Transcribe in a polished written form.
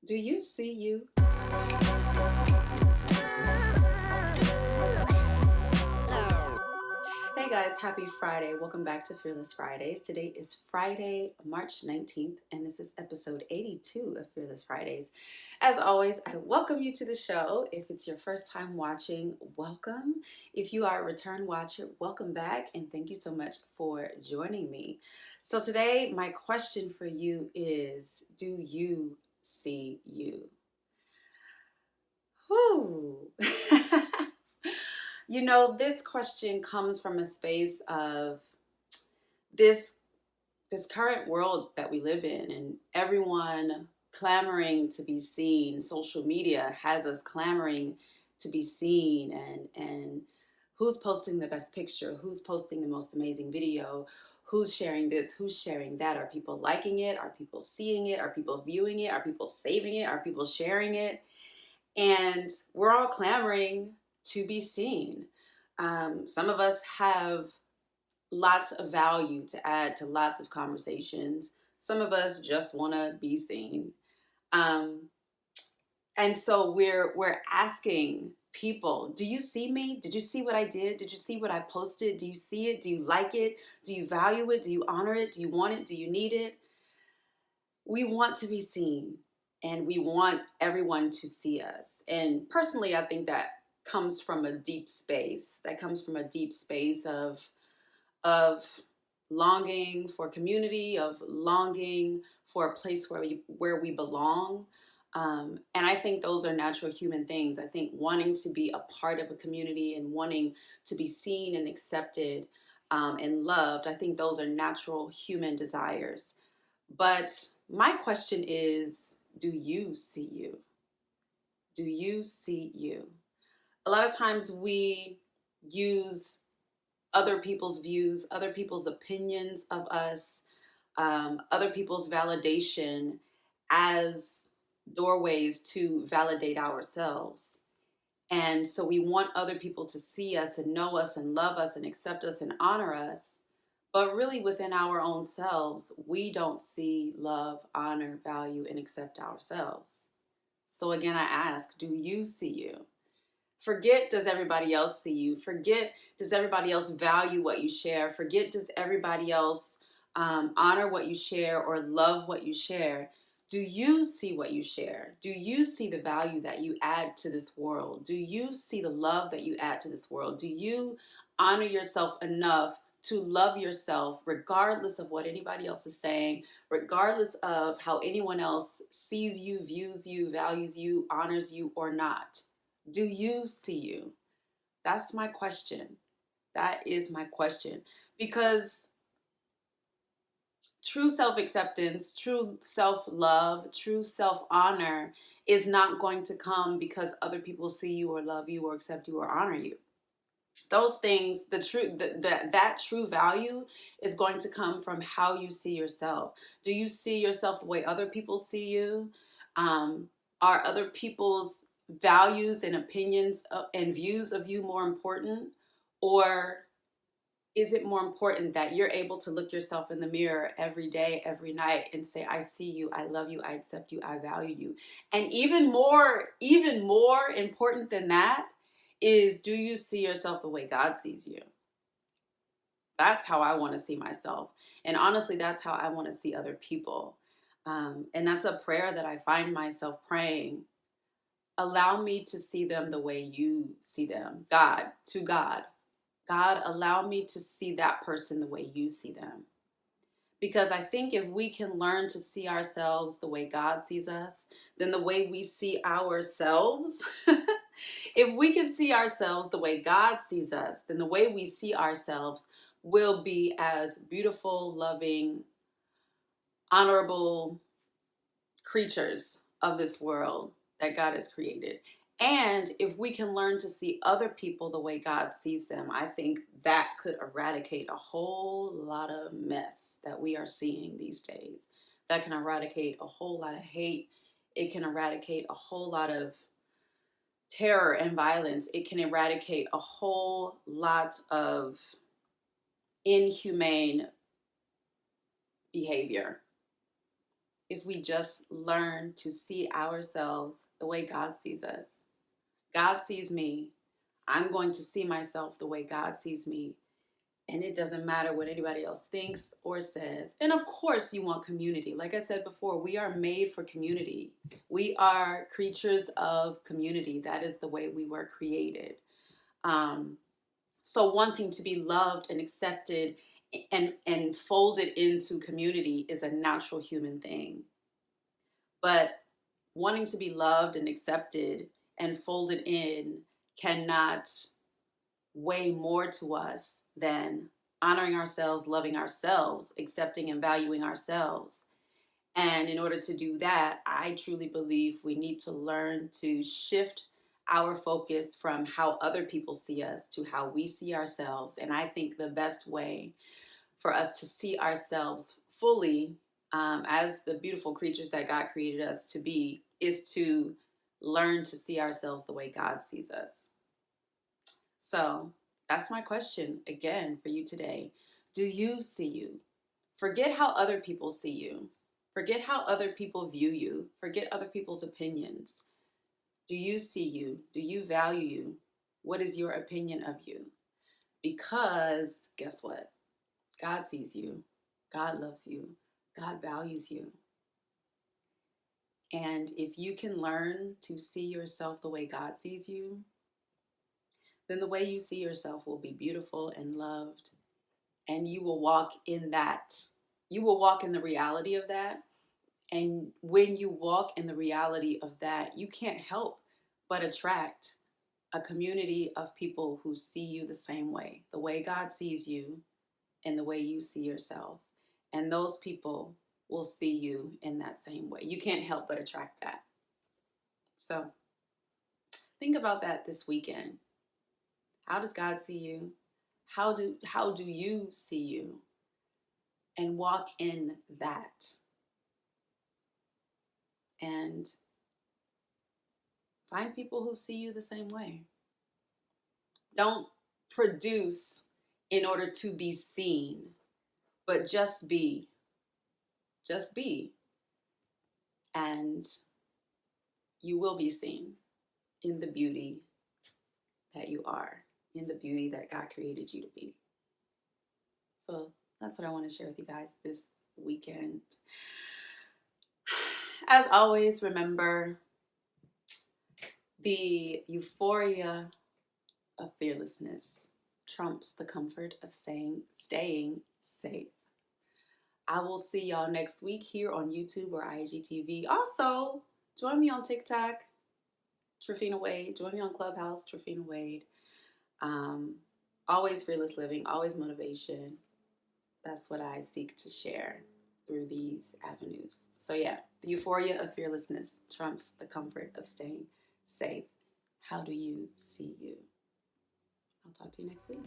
Do you see you? Hey guys, happy Friday. Welcome back to Fearless Fridays. Today is Friday, March 19th, and this is episode 82 of Fearless Fridays. As always, I welcome you to the show. If it's your first time watching, welcome. If you are a return watcher, welcome back, and thank you so much for joining me. So today, my question for you is, do you see you? Whew. This question comes from a space of this this current world that we live in, and everyone clamoring to be seen. Social media has us clamoring to be seen, and who's posting the best picture, who's posting the most amazing video, who's sharing this, who's sharing that. Are people liking it? Are people seeing it? Are people viewing it? Are people saving it? Are people sharing it? And we're all clamoring to be seen. Some of us have lots of value to add to lots of conversations. Some of us just want to be seen. Um, and so we're asking people, do you see me? Did you see what I did? Did you see what I posted? Do you see it? Do you like it? Do you value it? Do you honor it? Do you want it? Do you need it? We want to be seen, and we want everyone to see us. And personally, I think that comes from a deep space. That comes from a deep space of longing for community, of longing for a place where we belong. And I think those are natural human things. I think wanting to be a part of a community and wanting to be seen and accepted and loved, I think those are natural human desires. But my question is, do you see you? Do you see you? A lot of times we use other people's views, other people's opinions of us, other people's validation as doorways to validate ourselves. And so we want other people to see us and know us and love us and accept us and honor us. But really, within our own selves, we don't see, love, honor, value, and accept ourselves. So again, I ask, do you see you? Forget, does everybody else see you? Forget, does everybody else value what you share? Forget, does everybody else honor what you share or love what you share? Do you see what you share? Do you see the value that you add to this world? Do you see the love that you add to this world? Do you honor yourself enough to love yourself regardless of what anybody else is saying, regardless of how anyone else sees you, views you, values you, honors you or not? Do you see you? That's my question. That is my question. Because true self-acceptance, true self-love, true self-honor is not going to come because other people see you or love you or accept you or honor you. Those things, that true value is going to come from how you see yourself. Do you see yourself the way other people see you? Are other people's values and opinions and views of you more important? Or is it more important that you're able to look yourself in the mirror every day, every night and say, I see you, I love you, I accept you, I value you? And even more important than that is, do you see yourself the way God sees you? That's how I want to see myself. And honestly, that's how I want to see other people. And that's a prayer that I find myself praying. Allow me to see them the way you see them. God, to God. God, allow me to see that person the way you see them. Because I think if we can learn to see ourselves the way God sees us, then the way we see ourselves, if we can see ourselves the way God sees us, then the way we see ourselves will be as beautiful, loving, honorable creatures of this world that God has created. And if we can learn to see other people the way God sees them, I think that could eradicate a whole lot of mess that we are seeing these days. That can eradicate a whole lot of hate. It can eradicate a whole lot of terror and violence. It can eradicate a whole lot of inhumane behavior. if we just learn to see ourselves the way God sees us. God sees me. I'm going to see myself the way God sees me. And it doesn't matter what anybody else thinks or says. And of course, you want community. Like I said before, we are made for community. We are creatures of community. That is the way we were created. So wanting to be loved and accepted and folded into community is a natural human thing. But wanting to be loved and accepted and folded in cannot weigh more to us than honoring ourselves, loving ourselves, accepting and valuing ourselves. And in order to do that, I truly believe we need to learn to shift our focus from how other people see us to how we see ourselves. And I think the best way for us to see ourselves fully as the beautiful creatures that God created us to be is to learn to see ourselves the way God sees us. So that's my question again for you today. Do you see you? Forget how other people see you. Forget how other people view you. Forget other people's opinions. Do you see you? Do you value you? What is your opinion of you? Because guess what? God sees you. God loves you. God values you. And if you can learn to see yourself the way God sees you, then the way you see yourself will be beautiful and loved. And you will walk in that. You will walk in the reality of that. And when you walk in the reality of that, you can't help but attract a community of people who see you the same way, the way God sees you and the way you see yourself. And those people will see you in that same way. You can't help but attract that. So think about that this weekend. How does God see you? How do you see you? And walk in that. And find people who see you the same way. Don't produce in order to be seen, but just be. Just be. And you will be seen in the beauty that you are, in the beauty that God created you to be. So that's what I want to share with you guys this weekend. As always, remember the euphoria of fearlessness trumps the comfort of staying safe. I will see y'all next week here on YouTube or IGTV. Also, join me on TikTok, Tryphena Wade. Join me on Clubhouse, Tryphena Wade. Always fearless living, always motivation. That's what I seek to share through these avenues. So yeah, the euphoria of fearlessness trumps the comfort of staying safe. How do you see you? I'll talk to you next week.